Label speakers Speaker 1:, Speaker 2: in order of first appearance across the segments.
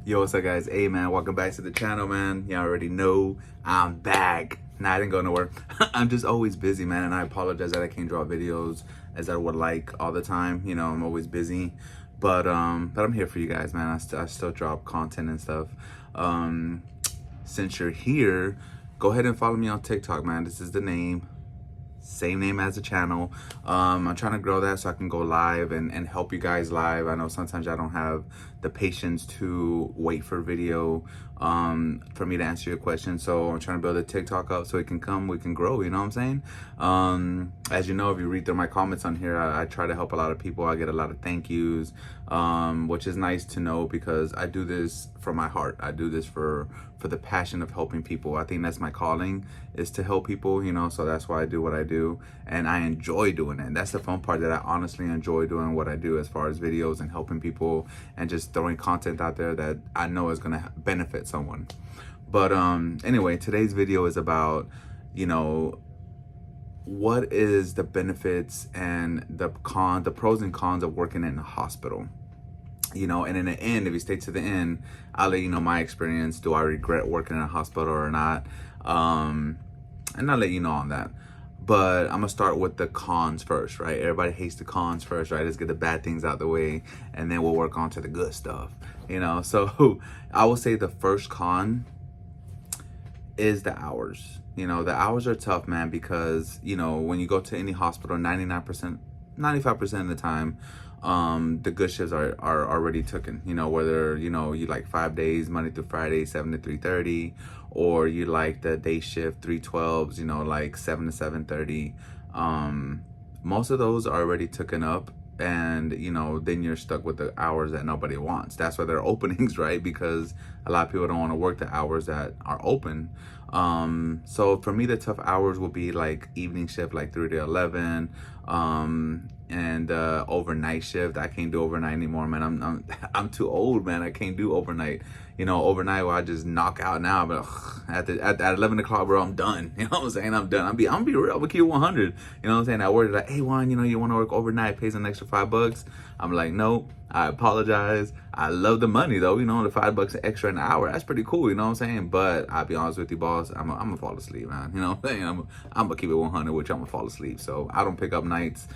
Speaker 1: Yo, what's up, guys? Hey, man, welcome back to the channel, man. Y'all already know I'm back. Nah, I didn't go nowhere. I'm just always busy, man, and I apologize that I can't draw videos as I would like all the time. You know, I'm always busy, but I'm here for you guys, man. I still drop content and stuff. Since you're here, go ahead and follow me on TikTok, man. This is the name. Same name as the channel. I'm trying to grow that so I can go live and help you guys live. I know sometimes I don't have the patience to wait for video for me to answer your questions. So I'm trying to build a TikTok up so we can grow, you know what I'm saying? As you know, if you read through my comments on here, I try to help a lot of people. I get a lot of thank yous, which is nice to know because I do this from my heart. I do this for the passion of helping people. I think that's my calling, is to help people, you know, so that's why I do what I do, and I enjoy doing it. That's the fun part, that I honestly enjoy doing what I do as far as videos and helping people and just throwing content out there that I know is going to benefit someone. But anyway, today's video is about, you know, what is the benefits and the pros and cons of working in a hospital. You know, and in the end, if you stay to the end, I'll let you know my experience. Do I regret working in a hospital or not? And I'll let you know on that. But I'm gonna start with the cons first, right? Everybody hates the cons first, right? Let's get the bad things out the way, and then we'll work on to the good stuff, you know? So I will say the first con is the hours. You know, the hours are tough, man, because, you know, when you go to any hospital, 99%, 95% of the time, the good shifts are already taken, you know, whether, you know, you like 5 days, Monday through Friday, 7 to 3:30, or you like the day shift, 312s, you know, like 7 to 7:30. Most of those are already taken up, and, you know, then you're stuck with the hours that nobody wants. That's why there are openings, right? Because a lot of people don't want to work the hours that are open. So for me, the tough hours will be like evening shift, like 3 to 11, and overnight shift. I can't do overnight anymore, man. I'm too old, man. I can't do overnight. You know, overnight where I just knock out now, but at 11 o'clock, bro, I'm done. You know what I'm saying? I'm done. I'm be real. I'm gonna keep 100. You know what I'm saying? I worded like, hey, Juan, you know, you want to work overnight, pays an extra $5. I'm like, nope. I apologize. I love the money though. You know, the $5 extra an hour, that's pretty cool. You know what I'm saying? But I'll be honest with you, boss. I'm gonna fall asleep, man. You know what I'm saying? I'm gonna keep it 100, which I'm gonna fall asleep. So I don't pick up nights.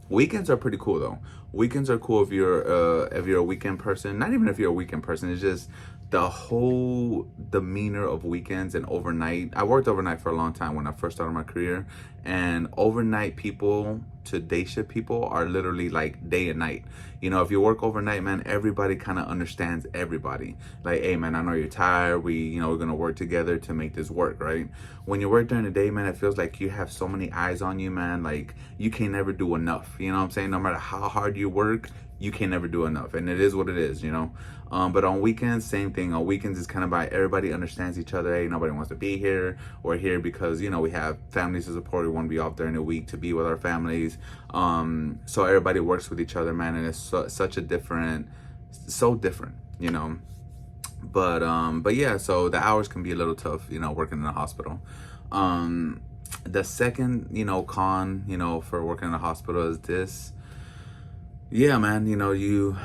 Speaker 1: Weekends are pretty cool though. Weekends are cool if you're a weekend person. Not even if you're a weekend person. It's just the whole demeanor of weekends and overnight. I worked overnight for a long time when I first started my career, and overnight people to day shift people are literally like day and night. You know, if you work overnight, man, everybody kind of understands everybody. Like, hey, man, I know you're tired. We're gonna work together to make this work, right? When you work during the day, man, it feels like you have so many eyes on you, man. Like, you can never do enough. You know what I'm saying? No matter how hard you work, you can never do enough, and it is what it is, you know. But on weekends, same thing. On weekends, it's kind of by everybody understands each other. Hey, nobody wants to be here. We're here because, you know, we have families to support. We want to be off during the week to be with our families. So everybody works with each other, man, and it's such a different, so different, you know. But yeah, so the hours can be a little tough, you know, working in a hospital. The second, you know, con, you know, for working in a hospital is this. Yeah, man, you know, you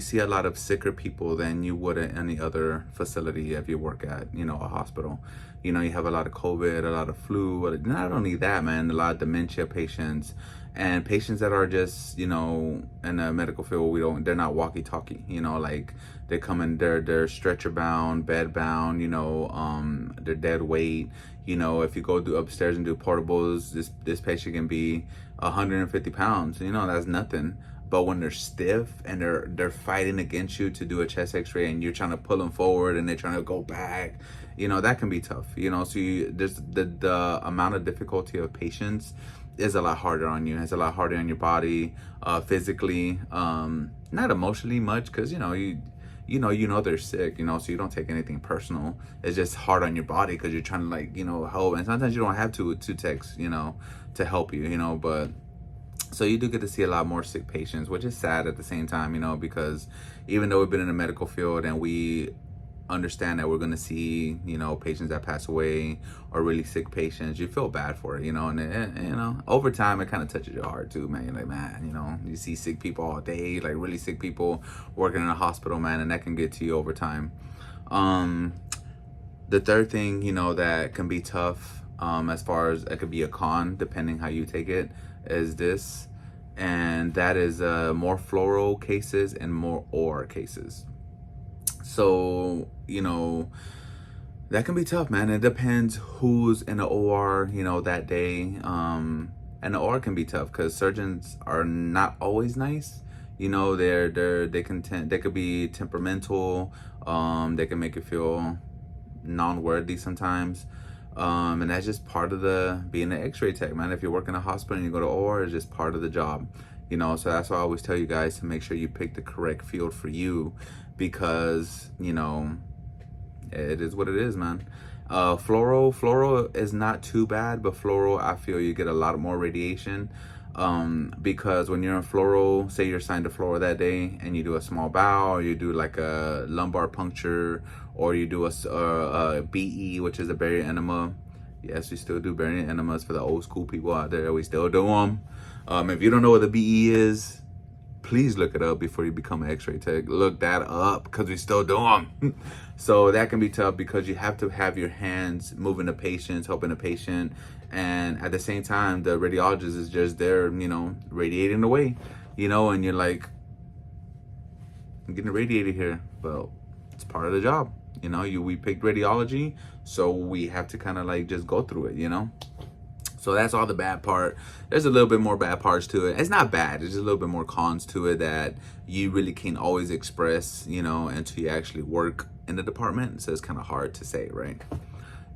Speaker 1: see a lot of sicker people than you would at any other facility if you work at, you know, a hospital. You know, you have a lot of COVID, a lot of flu, not only that, man, a lot of dementia patients and patients that are just, you know, in the medical field, they're not walkie-talkie, you know, like they come in, they're stretcher bound, bed bound, you know, they're dead weight. You know, if you go upstairs and do portables, this patient can be 150 pounds, you know, that's nothing. But when they're stiff and they're fighting against you to do a chest x-ray, and you're trying to pull them forward and they're trying to go back, you know, that can be tough, you know. So there's the amount of difficulty of patients is a lot harder on you. It's a lot harder on your body, physically, not emotionally much, because, you know they're sick, you know, so you don't take anything personal. It's just hard on your body because you're trying to, like, you know, help, and sometimes you don't have two techs, you know, to help you, you know. But so you do get to see a lot more sick patients, which is sad at the same time, you know, because even though we've been in the medical field and we understand that we're going to see, you know, patients that pass away or really sick patients, you feel bad for it, you know, and you know, over time, it kind of touches your heart too, man. You're like, man, you know, you see sick people all day, like really sick people working in a hospital, man, and that can get to you over time. The third thing, you know, that can be tough, as far as it could be a con, depending how you take it, is this, and that is more fluoro cases and more OR cases. So, you know, that can be tough, man. It depends who's in the OR, you know, that day. And the OR can be tough because surgeons are not always nice. You know, they could be temperamental. They can make you feel non-worthy sometimes. And that's just part of being an x-ray tech, man. If you work in a hospital and you go to OR, it's just part of the job, you know. So that's why I always tell you guys to make sure you pick the correct field for you, because, you know, it is what it is, man. Fluoro is not too bad, but fluoro, I feel you get a lot more radiation, because when you're in fluoro, say you're assigned to fluoro that day and you do a small bowel, or you do like a lumbar puncture, or you do a BE, which is a barium enema. Yes, we still do barium enemas for the old school people out there. We still do them. If you don't know what the BE is, please look it up before you become an x-ray tech. Look that up, because we still do them. So that can be tough because you have to have your hands moving the patients, helping the patient, and at the same time the radiologist is just there, you know, radiating away, you know, and you're like, I'm getting radiated here. Well, it's part of the job, you know. We picked radiology, so we have to kind of like just go through it, you know. So that's all the bad part. There's a little bit more bad parts to it. It's not bad, it's just a little bit more cons to it that you really can't always express, you know, until you actually work in the department. So it's kind of hard to say, right?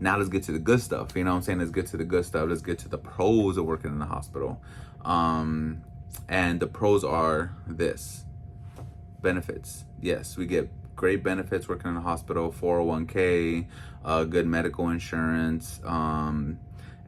Speaker 1: Now let's get to the good stuff. You know what I'm saying? Let's get to the good stuff. Let's get to the pros of working in the hospital. And the pros are this: benefits. Yes, we get great benefits working in a hospital. 401k, good medical insurance.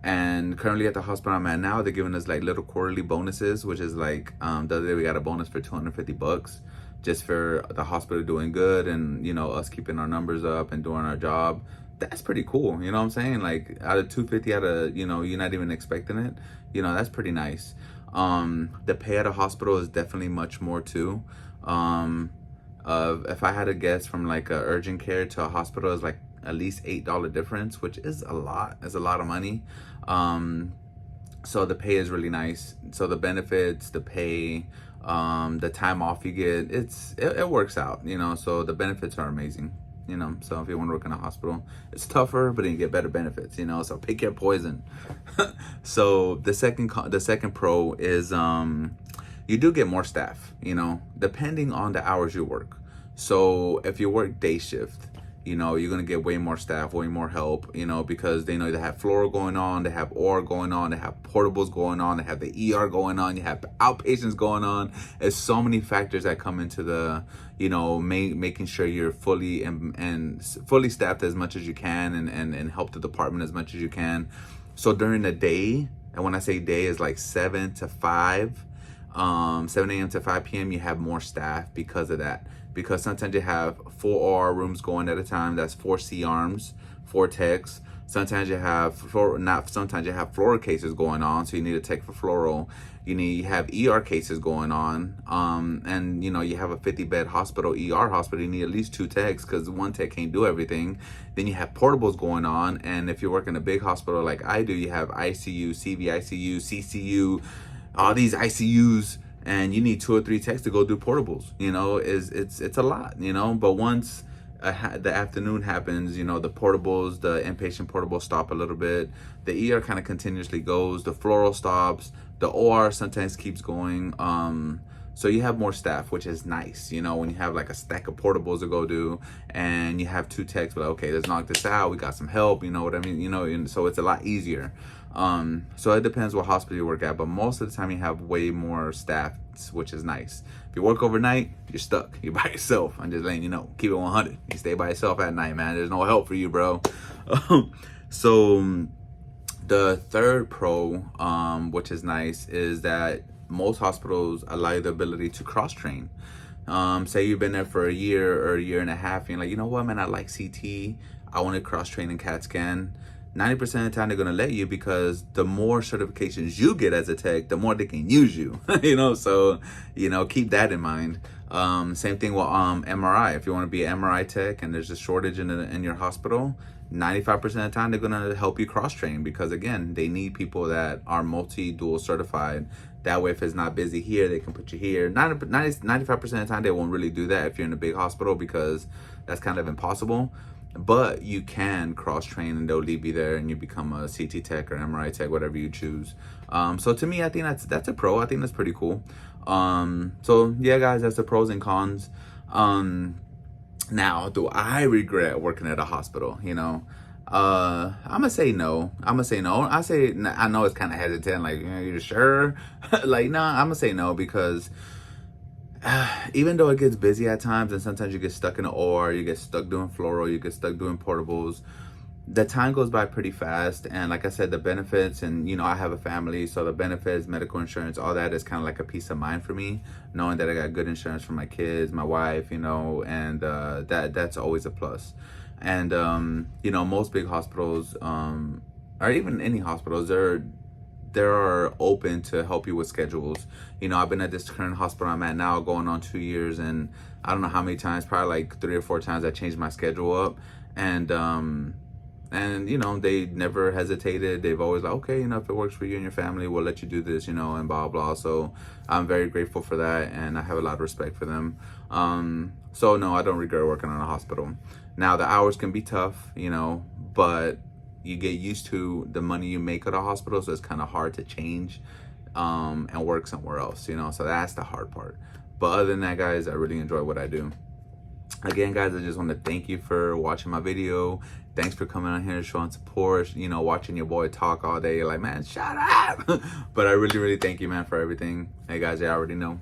Speaker 1: And currently at the hospital I'm at now, they're giving us like little quarterly bonuses, which is like, the other day we got a bonus for $250 just for the hospital doing good, and, you know, us keeping our numbers up and doing our job. That's pretty cool. You know what I'm saying? Like out of 250, out of, you know, you're not even expecting it, you know, that's pretty nice. The pay at a hospital is definitely much more too. If I had to guess, from like a urgent care to a hospital is like at least $8 difference, which is a lot. It's a lot of money. So the pay is really nice. So the benefits, the pay, the time off you get, it works out, you know. So the benefits are amazing, you know. So if you want to work in a hospital, it's tougher, but then you get better benefits, you know. So pick your poison. So the second pro is, you do get more staff, you know, depending on the hours you work. So if you work day shift, you know, you're going to get way more staff, way more help, you know, because they know they have fluoro going on, they have OR going on, they have portables going on, they have the ER going on, you have outpatients going on. There's so many factors that come into the, you know, making sure you're fully and fully staffed as much as you can, and help the department as much as you can. So during the day, and when I say day, is like 7 to 5, 7 a.m. to 5 p.m., you have more staff because of that. Because sometimes you have 4 OR rooms going at a time. That's 4 C-arms, 4 techs. Sometimes you have sometimes you have fluoro cases going on, so you need a tech for fluoro. You have ER cases going on, and you know, you have a 50-bed hospital, ER hospital. You need at least 2 techs because one tech can't do everything. Then you have portables going on, and if you work in a big hospital like I do, you have ICU, CVICU, CCU, all these ICUs. And you need 2 or 3 techs to go do portables. You know, it's a lot, you know. But once the afternoon happens, you know, the portables, the inpatient portables stop a little bit. The ER kind of continuously goes. The fluoro stops. The OR sometimes keeps going. So you have more staff, which is nice, you know, when you have like a stack of portables to go do, and you have 2 techs, but okay, let's knock this out. We got some help, you know what I mean? You know, and so it's a lot easier. So it depends what hospital you work at, but most of the time you have way more staff, which is nice. If you work overnight, you're stuck. You're by yourself. I'm just letting you know. Keep it 100. You stay by yourself at night, man. There's no help for you, bro. So the third pro, which is nice, is that most hospitals allow you the ability to cross-train. Say you've been there for a year or a year and a half, and you're like, you know what, man, I like CT. I want to cross train in CAT scan. 90% of the time they're gonna let you, because the more certifications you get as a tech, the more they can use you. So keep that in mind. Same thing with MRI. If you want to be an MRI tech and there's a shortage in your hospital, 95% of the time they're gonna help you cross train, because again, they need people that are multi-dual certified. That way, if it's not busy here, they can put you here. 95% of the time, they won't really do that if you're in a big hospital, because that's kind of impossible. But you can cross train and they'll leave you there and you become a CT tech or MRI tech, whatever you choose. So to me, I think that's a pro. I think that's pretty cool. So yeah, guys, that's the pros and cons. Now, do I regret working at a hospital? I'm gonna say no. I know it's kind of hesitant. Like, you sure? Like, no, I'm gonna say no, because even though it gets busy at times, and sometimes you get stuck in the OR, you get stuck doing fluoro, you get stuck doing portables, the time goes by pretty fast. And like I said, the benefits, and I have a family, so the benefits, medical insurance, all that is kind of like a peace of mind for me, knowing that I got good insurance for my kids, my wife, and that's always a plus. And most big hospitals, or even any hospitals, they're open to help you with schedules. I've been at this current hospital I'm at now going on 2 years, and I don't know how many times, probably like 3 or 4 times, I changed my schedule up. And they never hesitated. They've always like, okay, if it works for you and your family, we'll let you do this, and blah blah. So I'm very grateful for that, and I have a lot of respect for them. So no, I don't regret working in a hospital. Now, the hours can be tough, but you get used to the money you make at a hospital, so it's kind of hard to change and work somewhere else, so that's the hard part. But other than that, guys, I really enjoy what I do. Again, guys, I just want to thank you for watching my video. Thanks for coming on here and showing support, watching your boy talk all day. You're like, man, shut up. But I really, really thank you, man, for everything. Hey, guys, you already know.